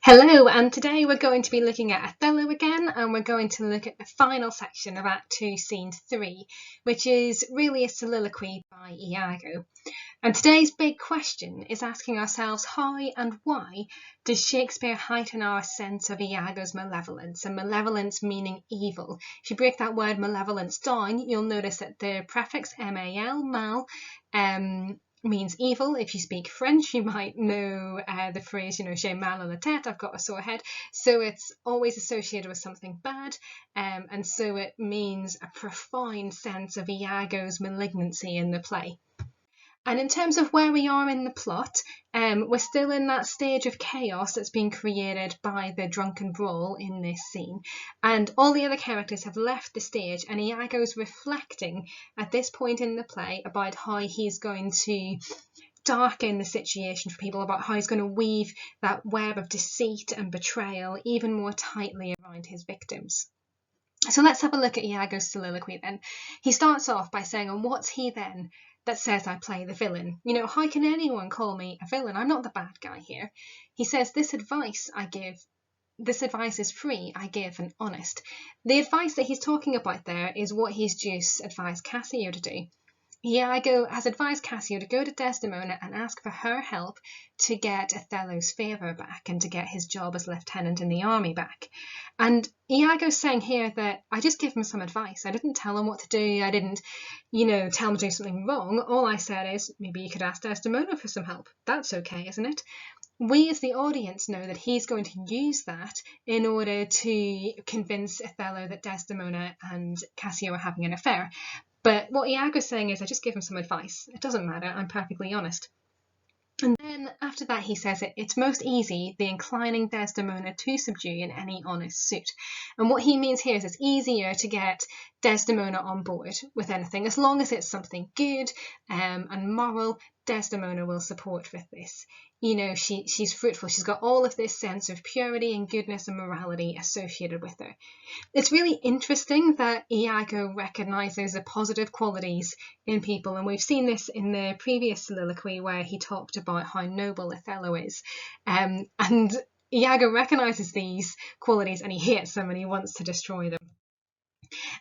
Hello, and today we're going to be looking at Othello again, and we're going to look at the final section of Act 2, Scene 3, which is really a soliloquy by Iago. And today's big question is asking ourselves how and why does Shakespeare heighten our sense of Iago's malevolence, and malevolence meaning evil. If you break that word malevolence down, you'll notice that the prefix mal, means evil. If you speak French, you might know the phrase, j'ai mal à la tête, I've got a sore head. So it's always associated with something bad, and so it means a profound sense of Iago's malignancy in the play. And in terms of where we are in the plot, we're still in that stage of chaos that's been created by the drunken brawl in this scene. And all the other characters have left the stage, and Iago's reflecting at this point in the play about how he's going to darken the situation for people, about how he's going to weave that web of deceit and betrayal even more tightly around his victims. So let's have a look at Iago's soliloquy then. He starts off by saying, and what's he then that says I play the villain? How can anyone call me a villain? I'm not the bad guy here. He says, this advice is free, I give, and honest. The advice that he's talking about there is what he's just advised Cassio to do. Iago has advised Cassio to go to Desdemona and ask for her help to get Othello's favour back and to get his job as lieutenant in the army back. And Iago's saying here that I just give him some advice. I didn't tell him what to do. I didn't, tell him to do something wrong. All I said is, maybe you could ask Desdemona for some help. That's okay, isn't it? We as the audience know that he's going to use that in order to convince Othello that Desdemona and Cassio are having an affair. But what Iago's saying is, I just give him some advice. It doesn't matter, I'm perfectly honest. And then after that he says it's most easy the inclining Desdemona to subdue in any honest suit. And what he means here is it's easier to get Desdemona on board with anything. As long as it's something good and moral, Desdemona will support with this. She's fruitful. She's got all of this sense of purity and goodness and morality associated with her. It's really interesting that Iago recognises the positive qualities in people, and we've seen this in the previous soliloquy where he talked about how noble Othello is. And Iago recognises these qualities and he hates them and he wants to destroy them.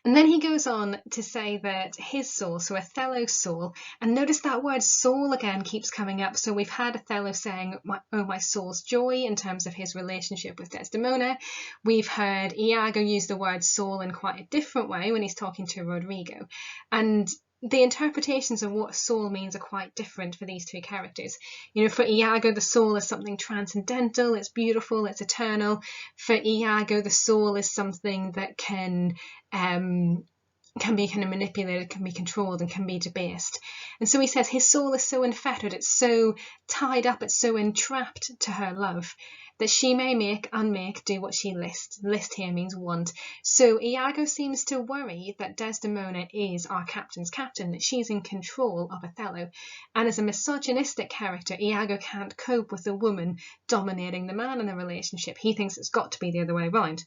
And then he goes on to say that his soul, so Othello's soul, and notice that word soul again keeps coming up. So we've had Othello saying, oh, my soul's joy, in terms of his relationship with Desdemona. We've heard Iago use the word soul in quite a different way when he's talking to Rodrigo. And the interpretations of what soul means are quite different for these two characters. For Iago, the soul is something transcendental, it's beautiful, it's eternal. For Iago, the soul is something that can be kind of manipulated, can be controlled, and can be debased. And so he says his soul is so unfettered, it's so tied up, it's so entrapped to her love, that she may make, unmake, do what she list. List here means want. So Iago seems to worry that Desdemona is our captain's captain, that she's in control of Othello. And as a misogynistic character, Iago can't cope with a woman dominating the man in the relationship. He thinks it's got to be the other way around.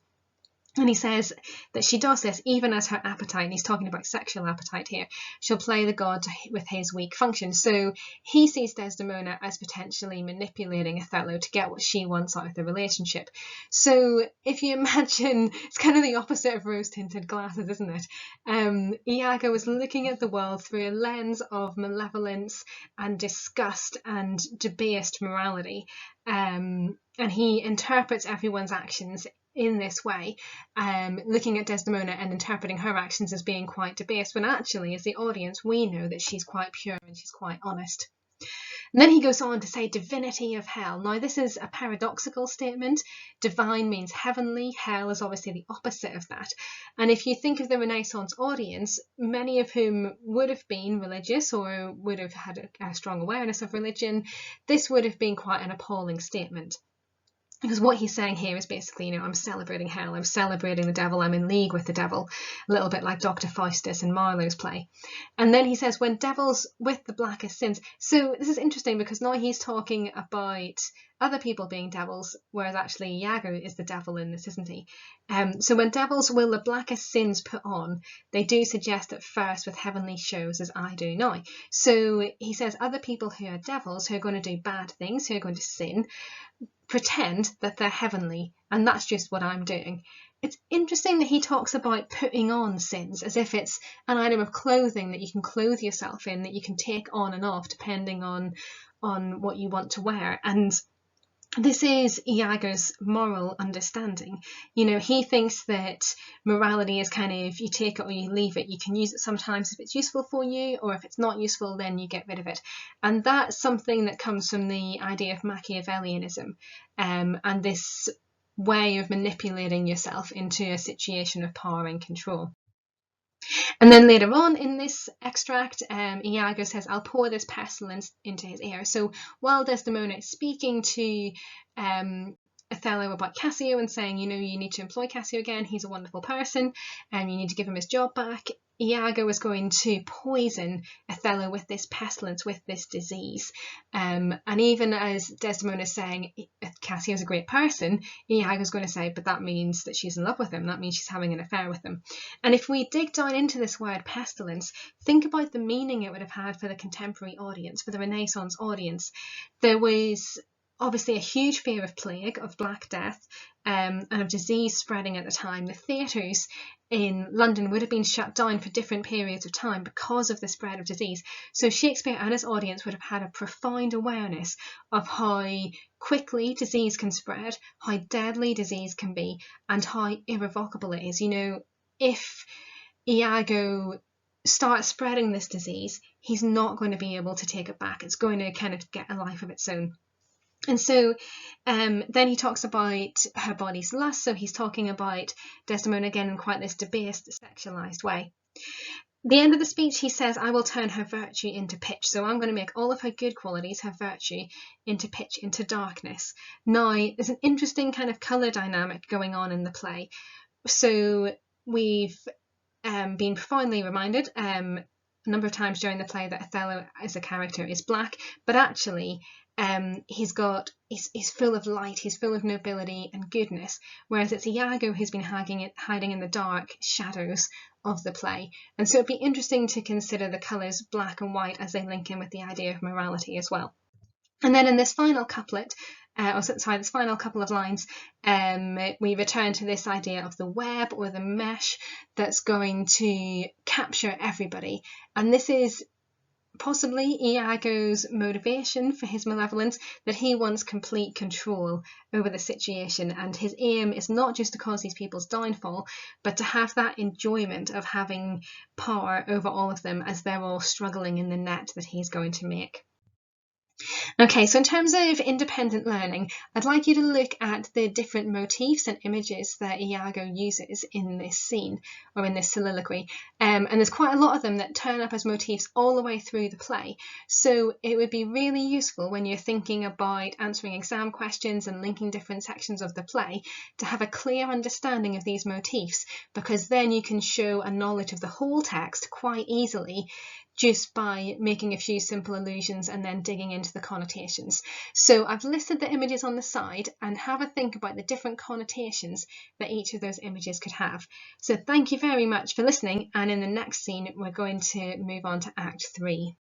And he says that she does this even as her appetite, and he's talking about sexual appetite here, she'll play the god with his weak function. So he sees Desdemona as potentially manipulating Othello to get what she wants out of the relationship. So if you imagine, it's kind of the opposite of rose-tinted glasses, isn't it? Iago is looking at the world through a lens of malevolence and disgust and debased morality. And he interprets everyone's actions in this way, looking at Desdemona and interpreting her actions as being quite debased, when actually, as the audience, we know that she's quite pure and she's quite honest. And then he goes on to say divinity of hell. Now this is a paradoxical statement. Divine means heavenly, hell is obviously the opposite of that. And if you think of the Renaissance audience, many of whom would have been religious or would have had a strong awareness of religion, this would have been quite an appalling statement. Because what he's saying here is basically, I'm celebrating hell, I'm celebrating the devil, I'm in league with the devil, a little bit like Dr. Faustus in Marlowe's play. And then he says, when devils with the blackest sins. So this is interesting because now he's talking about other people being devils, whereas actually Iago is the devil in this, isn't he? So when devils will the blackest sins put on, they do suggest at first with heavenly shows, as I do now. So he says other people who are devils, who are going to do bad things, who are going to sin, pretend that they're heavenly, and that's just what I'm doing. It's interesting that he talks about putting on sins as if it's an item of clothing that you can clothe yourself in, that you can take on and off depending on what you want to wear. And this is Iago's moral understanding. You know, he thinks that morality is kind of, you take it or you leave it. You can use it sometimes if it's useful for you, or if it's not useful, then you get rid of it. And that's something that comes from the idea of Machiavellianism, and this way of manipulating yourself into a situation of power and control. And then later on in this extract, Iago says, I'll pour this pestilence into his ear. So while Desdemona is speaking to Othello about Cassio and saying, you know, you need to employ Cassio again, he's a wonderful person, and you need to give him his job back, Iago is going to poison Othello with this pestilence, with this disease. And even as Desdemona is saying, Cassio's a great person, Iago's going to say, but that means that she's in love with him. That means she's having an affair with him. And if we dig down into this word pestilence, think about the meaning it would have had for the contemporary audience, for the Renaissance audience. There was obviously a huge fear of plague, of Black Death, and of disease spreading at the time. The theatres in London would have been shut down for different periods of time because of the spread of disease. So Shakespeare and his audience would have had a profound awareness of how quickly disease can spread, how deadly disease can be, and how irrevocable it is. You know, if Iago starts spreading this disease, he's not going to be able to take it back. It's going to kind of get a life of its own. And so then he talks about her body's lust. So he's talking about Desdemona again in quite this debased, sexualized way. The end of the speech, he says, I will turn her virtue into pitch. So I'm going to make all of her good qualities, her virtue, into pitch, into darkness. Now, there's an interesting kind of colour dynamic going on in the play. So we've been profoundly reminded a number of times during the play that Othello as a character is black, but actually he's full of light, he's full of nobility and goodness, whereas it's Iago who's been hiding in the dark shadows of the play. And so it'd be interesting to consider the colours black and white as they link in with the idea of morality as well. And then in this final couplet, this final couple of lines, we return to this idea of the web or the mesh that's going to capture everybody. And this is possibly Iago's motivation for his malevolence, that he wants complete control over the situation, and his aim is not just to cause these people's downfall, but to have that enjoyment of having power over all of them as they're all struggling in the net that he's going to make. Okay, so in terms of independent learning, I'd like you to look at the different motifs and images that Iago uses in this scene, or in this soliloquy. And there's quite a lot of them that turn up as motifs all the way through the play. So it would be really useful when you're thinking about answering exam questions and linking different sections of the play to have a clear understanding of these motifs, because then you can show a knowledge of the whole text quite easily just by making a few simple allusions and then digging into the connotations. So I've listed the images on the side, and have a think about the different connotations that each of those images could have. So thank you very much for listening, and in the next scene we're going to move on to Act 3.